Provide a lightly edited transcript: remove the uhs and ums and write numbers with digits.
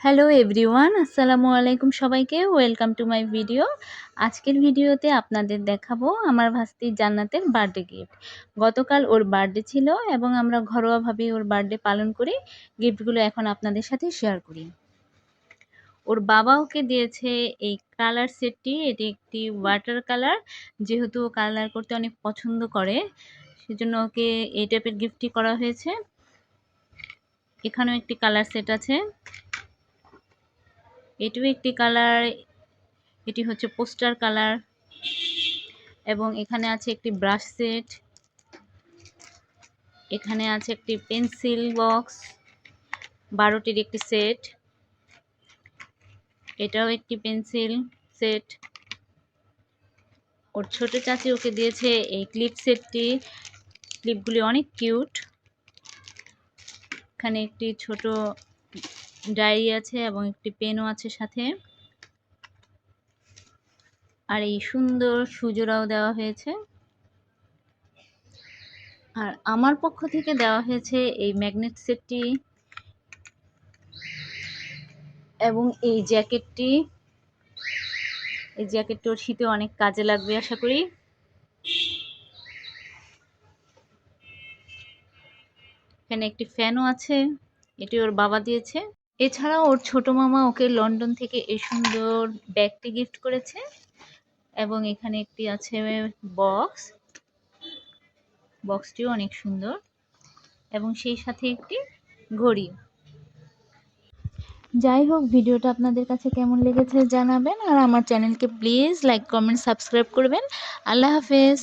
Hello everyone, আসসালামু আলাইকুম সবাইকে। Welcome to my video. আজকের ভিডিওতে আপনাদের দেখাবো আমার ভাস্তি জান্নাতের বার্থডে গিফট। গতকাল ওর বার্থডে ছিল এবং আমরা ঘরোয়াভাবে ওর বার্থডে পালন করি। গিফটগুলো এখন আপনাদের সাথে শেয়ার করি। ওর বাবা ওকে দিয়েছে এই কালার সেটটি। এটি একটি ওয়াটার কালার, যেহেতু ও কালার করতে অনেক পছন্দ করে সেজন্য ওকে এই টাইপের গিফটটি করা হয়েছে। এখানেও একটি কালার সেট আছে, এটিও একটি কালার, এটি হচ্ছে পোস্টার কালার। এবং এখানে আছে একটি ব্রাশ সেট, এখানে আছে একটি পেন্সিল বক্স 12টির একটি সেট, এটাও একটি পেন্সিল সেট। ওর ছোট চাচি ওকে দিয়েছে এই ক্লিপ সেটটি। ক্লিপগুলি অনেক কিউট। এখানে একটি ছোট ডায়েরি আছে এবং একটি পেনও আছে সাথে। আর এই সুন্দর সুজোড়াও দেওয়া হয়েছে। আর আমার পক্ষ থেকে দেওয়া হয়েছে এই ম্যাগনেট সেটটি এবং এই জ্যাকেটটি। এই জ্যাকেটটি ওর শীতে অনেক কাজে লাগবে আশা করি। এখানে একটি ফ্যানও আছে, এটি ওর বাবা দিয়েছে। এছাড়াও ওর ছোট মামা ওকে লন্ডন থেকে এই সুন্দর ব্যাগটি গিফট করেছে। এবং এখানে একটি আছে বক্স, বক্সটিও অনেক সুন্দর এবং সেই সাথে একটি ঘড়ি। যাই হোক, ভিডিওটা আপনাদের কাছে কেমন লেগেছে জানাবেন, আর আমার চ্যানেলকে প্লিজ লাইক, কমেন্ট, সাবস্ক্রাইব করবেন। আল্লাহ হাফেজ।